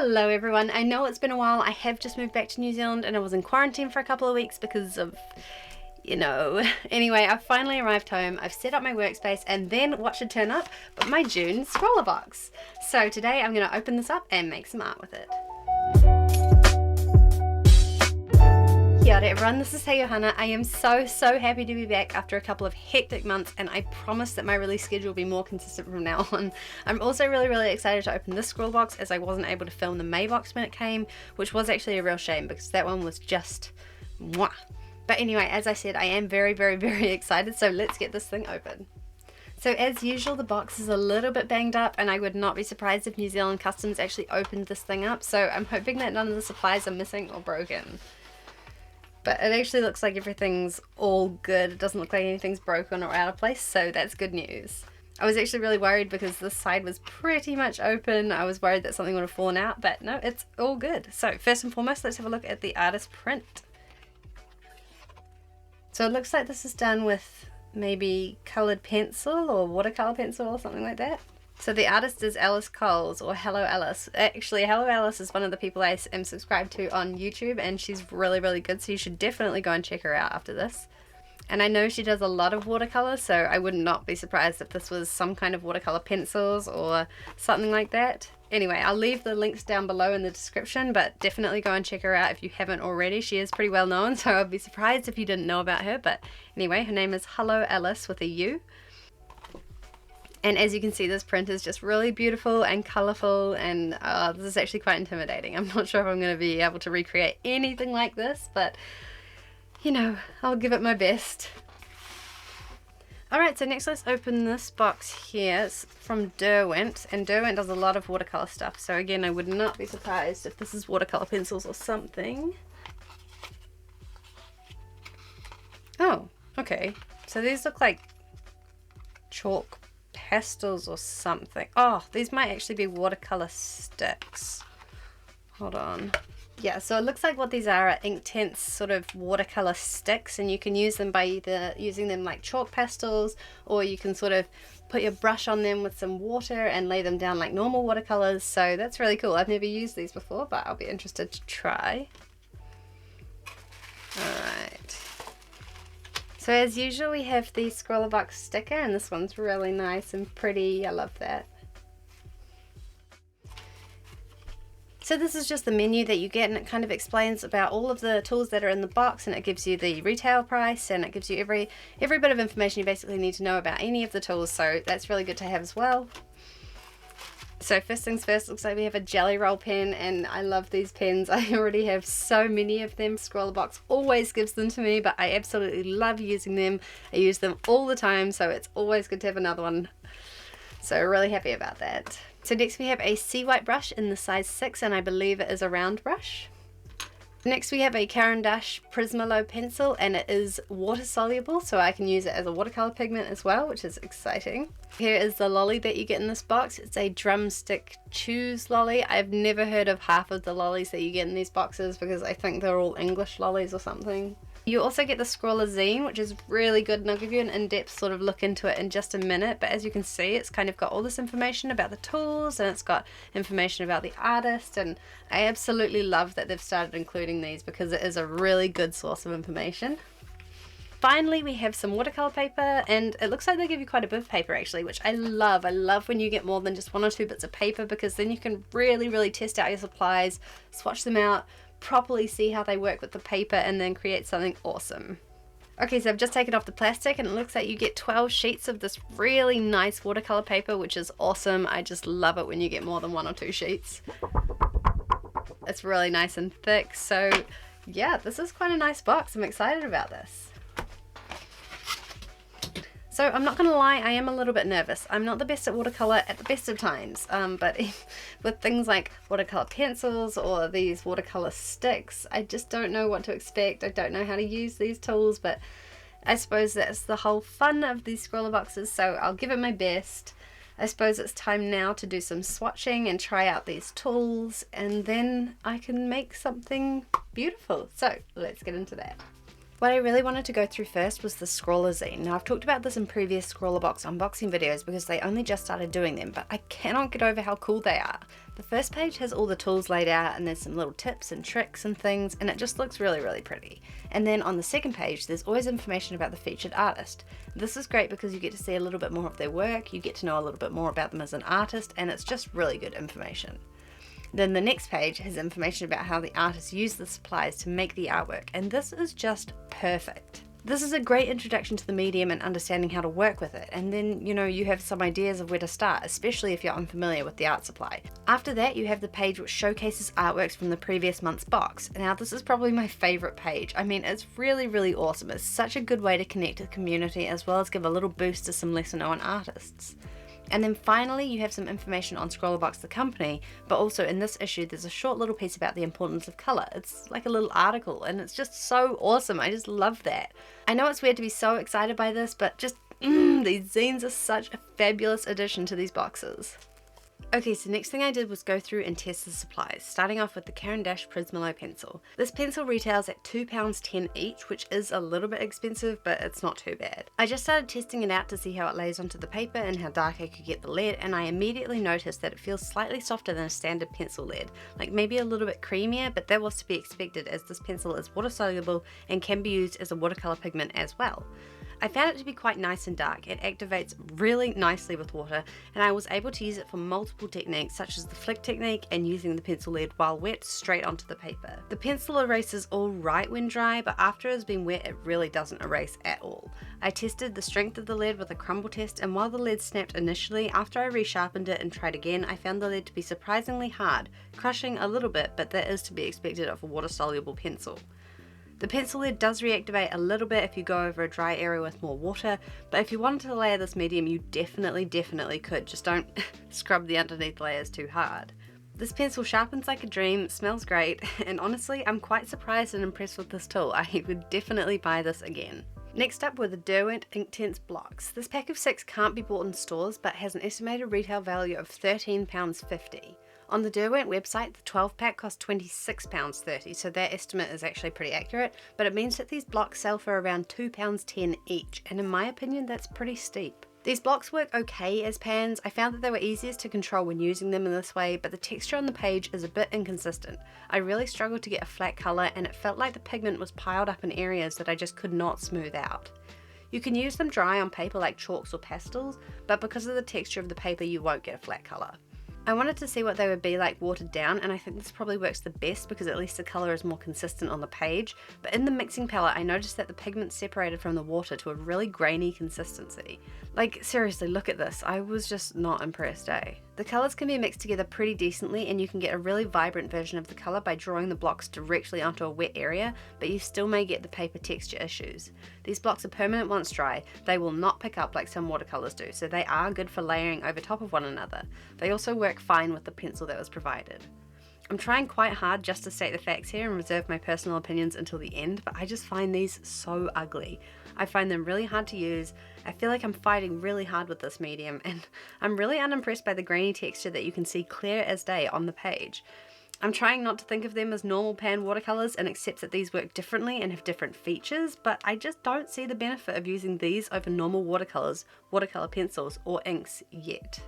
Hello everyone, I know it's been a while. I have just moved back to New Zealand and I was in quarantine for a couple of weeks because of, you know. Anyway, I've finally arrived home, I've set up my workspace, and then what should turn up but my June ScrawlrBox. So today I'm going to open this up and make some art with it. Kia ora everyone, this is Johanna. I am so happy to be back after a couple of hectic months, and I promise that my release schedule will be more consistent from now on. I'm also really excited to open this ScrawlrBox, as I wasn't able to film the May box when it came, which was actually a real shame because that one was just mwah. But anyway, as I said, I am very excited, so let's get this thing open. So as usual, the box is a little bit banged up, and I would not be surprised if New Zealand Customs actually opened this thing up, so I'm hoping that none of the supplies are missing or broken. But it actually looks like everything's all good. It doesn't look like anything's broken or out of place, so that's good news. I was actually really worried because this side was pretty much open. I was worried that something would have fallen out, but no, it's all good. So first and foremost, let's have a look at the artist print. So it looks like this is done with maybe coloured pencil or watercolour pencil or something like that. So the artist is Alice Coles, or Hello Alice. Actually, Hello Alice is one of the people I am subscribed to on YouTube, and she's really good, so you should definitely go and check her out after this. And I know she does a lot of watercolour, so I would not be surprised if this was some kind of watercolour pencils or something like that. Anyway, I'll leave the links down below in the description, but definitely go and check her out if you haven't already. She is pretty well known, so I'd be surprised if you didn't know about her. But anyway, her name is Hello Alice with a U. And as you can see, this print is just really beautiful and colourful, and this is actually quite intimidating. I'm not sure if I'm going to be able to recreate anything like this, but you know, I'll give it my best. Alright, so next let's open this box here. It's from Derwent, and Derwent does a lot of watercolour stuff, so again, I would not be surprised if this is watercolour pencils or something. Oh, okay. So these look like chalk pastels or something. Oh, these might actually be watercolor sticks. Hold on. Yeah, so it looks like what these are Inktense sort of watercolor sticks, and you can use them by either using them like chalk pastels, or you can sort of put your brush on them with some water and lay them down like normal watercolors. So that's really cool. I've never used these before, but I'll be interested to try. Alright. So as usual, we have the ScrawlrBox sticker, and this one's really nice and pretty. I love that. So this is just the menu that you get, and it kind of explains about all of the tools that are in the box, and it gives you the retail price, and it gives you every bit of information you basically need to know about any of the tools, so that's really good to have as well. So first things first, looks like we have a jelly roll pen, and I love these pens. I already have so many of them. ScrawlrBox always gives them to me, but I absolutely love using them. I use them all the time, so it's always good to have another one. So really happy about that. So next we have a Seawhite brush in the size 6, and I believe it is a round brush. Next we have a Caran Prismalo pencil, and it is water soluble, so I can use it as a watercolor pigment as well, which is exciting. Here is the lolly that you get in this box. It's a drumstick chews lolly. I've never heard of half of the lollies that you get in these boxes because I think they're all English lollies or something. You also get the ScrawlrZine, which is really good, and I'll give you an in-depth sort of look into it in just a minute, but as you can see, it's kind of got all this information about the tools, and it's got information about the artist, and I absolutely love that they've started including these because it is a really good source of information. Finally, we have some watercolor paper, and it looks like they give you quite a bit of paper actually, which I love. I love when you get more than just 1 or 2 bits of paper, because then you can really test out your supplies, swatch them out, properly see how they work with the paper, and then create something awesome. Okay, so I've just taken off the plastic, and it looks like you get 12 sheets of this really nice watercolor paper, which is awesome. I just love it when you get more than 1 or 2 sheets. It's really nice and thick, so yeah, this is quite a nice box. I'm excited about this. So I'm not gonna lie, I am a little bit nervous. I'm not the best at watercolor at the best of times, but with things like watercolor pencils or these watercolor sticks, I just don't know what to expect. I don't know how to use these tools, but I suppose that's the whole fun of these ScrawlrBoxes, so I'll give it my best. I suppose it's time now to do some swatching and try out these tools, and then I can make something beautiful. So let's get into that. What I really wanted to go through first was the ScrawlrZine. Now I've talked about this in previous ScrawlrBox unboxing videos because they only just started doing them, but I cannot get over how cool they are. The first page has all the tools laid out and there's some little tips and tricks and things, and it just looks really, really pretty. And then on the second page there's always information about the featured artist. This is great because you get to see a little bit more of their work, you get to know a little bit more about them as an artist, and it's just really good information. Then the next page has information about how the artist used the supplies to make the artwork, and this is just perfect. This is a great introduction to the medium and understanding how to work with it, and then you have some ideas of where to start, especially if you're unfamiliar with the art supply. After that you have the page which showcases artworks from the previous month's box. Now this is probably my favourite page. I mean, it's really, really awesome. It's such a good way to connect to the community as well as give a little boost to some lesser known artists. And then finally you have some information on ScrawlrBox the company, but also in this issue there's a short little piece about the importance of colour. It's like a little article and it's just so awesome. I just love that. I know it's weird to be so excited by this, but just these zines are such a fabulous addition to these boxes. Okay, so next thing I did was go through and test the supplies, starting off with the Caran Prismalo pencil. This pencil retails at £2.10 each, which is a little bit expensive, but it's not too bad. I just started testing it out to see how it lays onto the paper and how dark I could get the lead, and I immediately noticed that it feels slightly softer than a standard pencil lead, like maybe a little bit creamier, but that was to be expected as this pencil is water soluble and can be used as a watercolour pigment as well. I found it to be quite nice and dark. It activates really nicely with water, and I was able to use it for multiple techniques such as the flick technique and using the pencil lead while wet straight onto the paper. The pencil erases alright when dry, but after it's been wet it really doesn't erase at all. I tested the strength of the lead with a crumble test, and while the lead snapped initially, after I resharpened it and tried again, I found the lead to be surprisingly hard, crushing a little bit, but that is to be expected of a water soluble pencil. The pencil lead does reactivate a little bit if you go over a dry area with more water, but if you wanted to layer this medium you definitely could, just don't scrub the underneath layers too hard. This pencil sharpens like a dream, smells great, and honestly I'm quite surprised and impressed with this tool. I would definitely buy this again. Next up were the Derwent Intense Blocks. This pack of 6 can't be bought in stores but has an estimated retail value of £13.50. On the Derwent website, the 12 pack costs £26.30, so their estimate is actually pretty accurate, but it means that these blocks sell for around £2.10 each, and in my opinion that's pretty steep. These blocks work okay as pans. I found that they were easiest to control when using them in this way, but the texture on the page is a bit inconsistent. I really struggled to get a flat colour, and it felt like the pigment was piled up in areas that I just could not smooth out. You can use them dry on paper like chalks or pastels, but because of the texture of the paper you won't get a flat colour. I wanted to see what they would be like watered down, and I think this probably works the best because at least the colour is more consistent on the page, but in the mixing palette I noticed that the pigment separated from the water to a really grainy consistency. Like seriously, look at this, I was just not impressed, eh? The colours can be mixed together pretty decently, and you can get a really vibrant version of the colour by drawing the blocks directly onto a wet area, but you still may get the paper texture issues. These blocks are permanent once dry. They will not pick up like some watercolours do, so they are good for layering over top of one another. They also work fine with the pencil that was provided. I'm trying quite hard just to state the facts here and reserve my personal opinions until the end, but I just find these so ugly. I find them really hard to use. I feel like I'm fighting really hard with this medium, and I'm really unimpressed by the grainy texture that you can see clear as day on the page. I'm trying not to think of them as normal pan watercolours and accept that these work differently and have different features, but I just don't see the benefit of using these over normal watercolours, watercolour pencils or inks yet.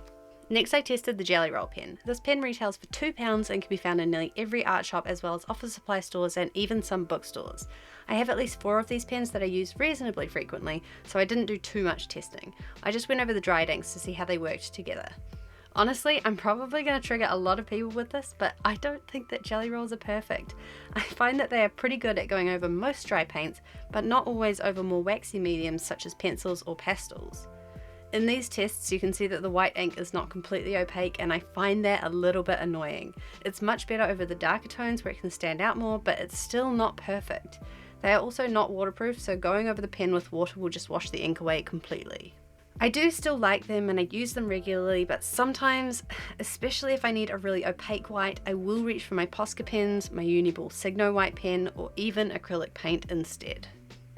Next I tested the Jelly Roll pen. This pen retails for £2 and can be found in nearly every art shop as well as office supply stores and even some bookstores. I have at least 4 of these pens that I use reasonably frequently, so I didn't do too much testing. I just went over the dried inks to see how they worked together. Honestly, I'm probably going to trigger a lot of people with this, but I don't think that jelly rolls are perfect. I find that they are pretty good at going over most dry paints, but not always over more waxy mediums such as pencils or pastels. In these tests you can see that the white ink is not completely opaque, and I find that a little bit annoying. It's much better over the darker tones where it can stand out more, but it's still not perfect. They are also not waterproof, so going over the pen with water will just wash the ink away completely. I do still like them and I use them regularly, but sometimes, especially if I need a really opaque white, I will reach for my Posca pens, my Uniball Signo white pen, or even acrylic paint instead.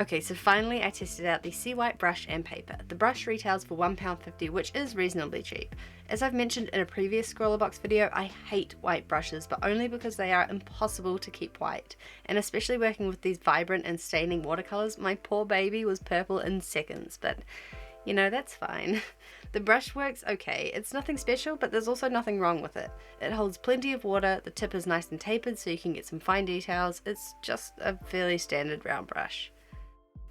Okay, so finally I tested out the Seawhite brush and paper. The brush retails for £1.50, which is reasonably cheap. As I've mentioned in a previous ScrawlrBox video, I hate white brushes, but only because they are impossible to keep white. And especially working with these vibrant and staining watercolours, my poor baby was purple in seconds, but you know, that's fine. The brush works okay. It's nothing special, but there's also nothing wrong with it. It holds plenty of water, the tip is nice and tapered so you can get some fine details. It's just a fairly standard round brush.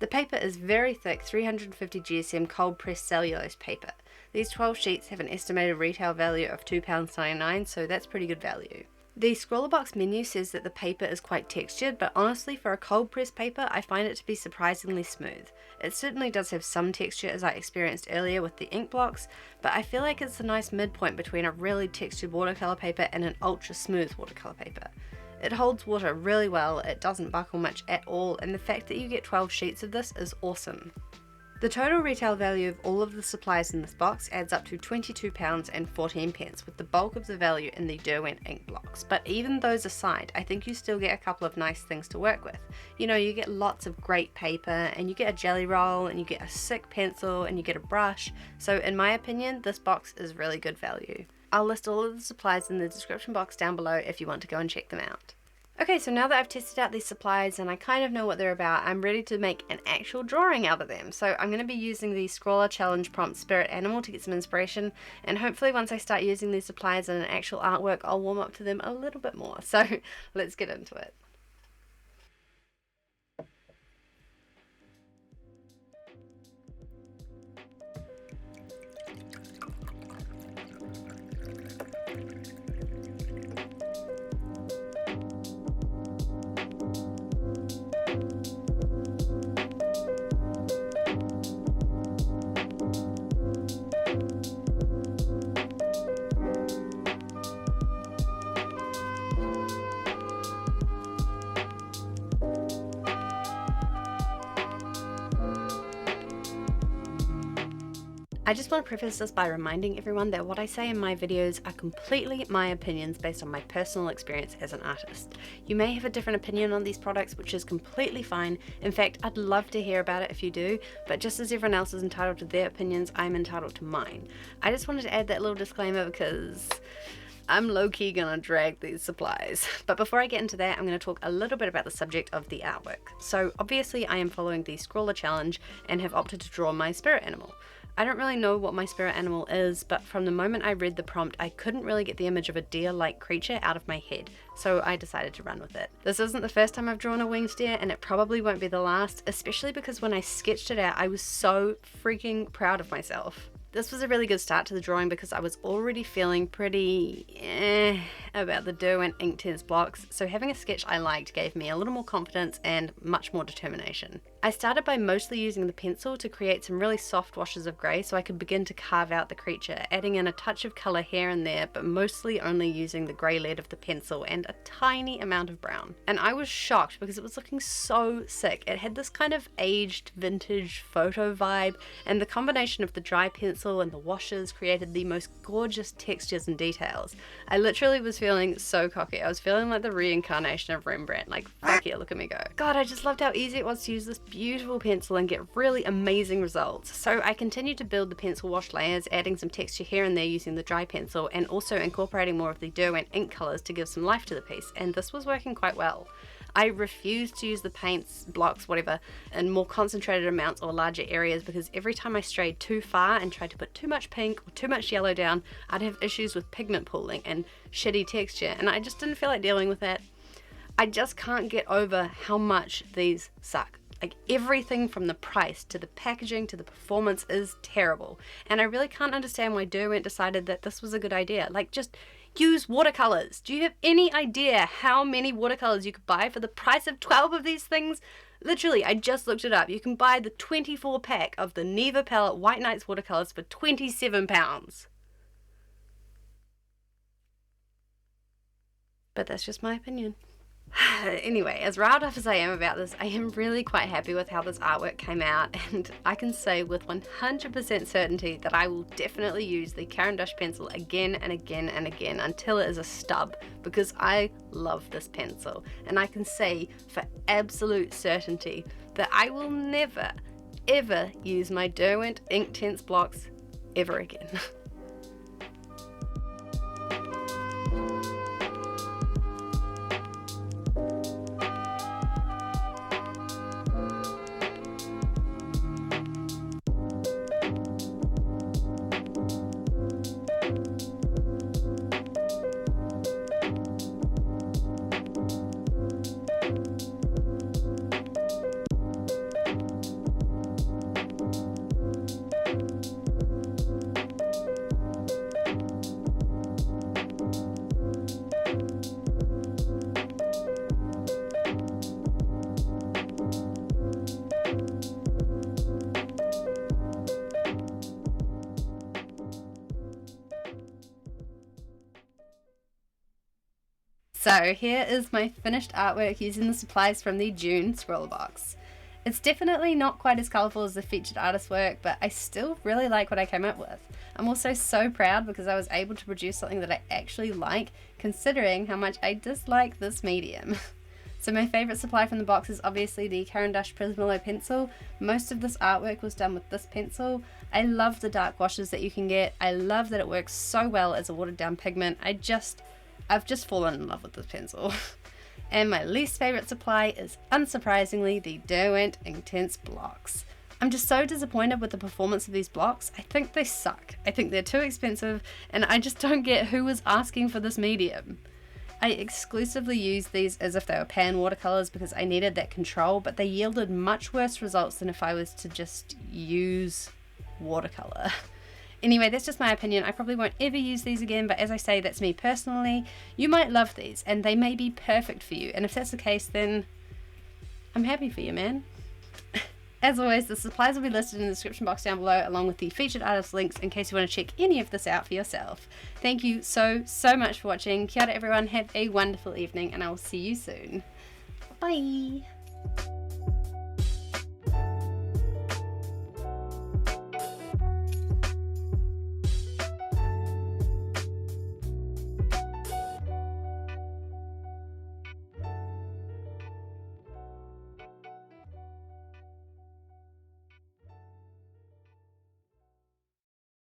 The paper is very thick 350 GSM cold pressed cellulose paper. These 12 sheets have an estimated retail value of £2.99, so that's pretty good value. The ScrawlrBox menu says that the paper is quite textured, but honestly for a cold pressed paper I find it to be surprisingly smooth. It certainly does have some texture as I experienced earlier with the ink blocks, but I feel like it's a nice midpoint between a really textured watercolour paper and an ultra smooth watercolour paper. It holds water really well, it doesn't buckle much at all, and the fact that you get 12 sheets of this is awesome. The total retail value of all of the supplies in this box adds up to £22.14, with the bulk of the value in the Derwent ink blocks. But even those aside, I think you still get a couple of nice things to work with. You know, you get lots of great paper, and you get a jelly roll, and you get a sick pencil, and you get a brush. So in my opinion, this box is really good value. I'll list all of the supplies in the description box down below if you want to go and check them out. Okay, so now that I've tested out these supplies and I kind of know what they're about, I'm ready to make an actual drawing out of them. So I'm going to be using the Scrawler Challenge prompt Spirit Animal to get some inspiration, and hopefully once I start using these supplies in an actual artwork, I'll warm up to them a little bit more. So let's get into it. I just want to preface this by reminding everyone that what I say in my videos are completely my opinions based on my personal experience as an artist. You may have a different opinion on these products, which is completely fine. In fact, I'd love to hear about it if you do, but just as everyone else is entitled to their opinions, I'm entitled to mine. I just wanted to add that little disclaimer because I'm low-key gonna drag these supplies. But before I get into that, I'm gonna talk a little bit about the subject of the artwork. So obviously I am following the Scrawler Challenge and have opted to draw my spirit animal. I don't really know what my spirit animal is, but from the moment I read the prompt, I couldn't really get the image of a deer-like creature out of my head, so I decided to run with it. This isn't the first time I've drawn a winged deer, and it probably won't be the last, especially because when I sketched it out, I was so freaking proud of myself. This was a really good start to the drawing because I was already feeling pretty about the Derwent Intense Blocks, so having a sketch I liked gave me a little more confidence and much more determination. I started by mostly using the pencil to create some really soft washes of grey so I could begin to carve out the creature, adding in a touch of colour here and there, but mostly only using the grey lead of the pencil and a tiny amount of brown. And I was shocked because it was looking so sick. It had this kind of aged vintage photo vibe, and the combination of the dry pencil and the washes created the most gorgeous textures and details. I literally was feeling so cocky. I was feeling like the reincarnation of Rembrandt, like fuck yeah, look at me go. God, I just loved how easy it was to use this beautiful pencil and get really amazing results. So I continued to build the pencil wash layers, adding some texture here and there using the dry pencil, and also incorporating more of the Derwent ink colours to give some life to the piece, and this was working quite well. I refused to use the paints, blocks, whatever, in more concentrated amounts or larger areas because every time I strayed too far and tried to put too much pink or too much yellow down, I'd have issues with pigment pooling and shitty texture, and I just didn't feel like dealing with that. I just can't get over how much these suck. Like, everything from the price to the packaging to the performance is terrible, and I really can't understand why Derwent decided that this was a good idea. Like, just use watercolors. Do you have any idea how many watercolors you could buy for the price of 12 of these things? Literally, I just looked it up. You can buy the 24 pack of the Neva Palette White Nights watercolors for £27. But that's just my opinion. Anyway, as riled up as I am about this, I am really quite happy with how this artwork came out, and I can say with 100% certainty that I will definitely use the Caran pencil again and again and again until it is a stub, because I love this pencil, and I can say for absolute certainty that I will never, ever use my Derwent Intense Blocks ever again. So here is my finished artwork using the supplies from the June ScrawlrBox. It's definitely not quite as colourful as the featured artist work, but I still really like what I came up with. I'm also so proud because I was able to produce something that I actually like, considering how much I dislike this medium. So my favourite supply from the box is obviously the Caran Prismalo pencil. Most of this artwork was done with this pencil. I love the dark washes that you can get. I love that it works so well as a watered down pigment. I've just fallen in love with this pencil. And my least favourite supply is, unsurprisingly, the Derwent Intense Blocks. I'm just so disappointed with the performance of these blocks. I think they suck. I think they're too expensive, and I just don't get who was asking for this medium. I exclusively used these as if they were pan watercolours because I needed that control, but they yielded much worse results than if I was to just use watercolour. Anyway, that's just my opinion. I probably won't ever use these again, but as I say, that's me personally. You might love these, and they may be perfect for you, and if that's the case, then I'm happy for you, man. As always, the supplies will be listed in the description box down below, along with the featured artist links in case you want to check any of this out for yourself. Thank you so much for watching. Kia ora everyone, have a wonderful evening, and I will see you soon. Bye!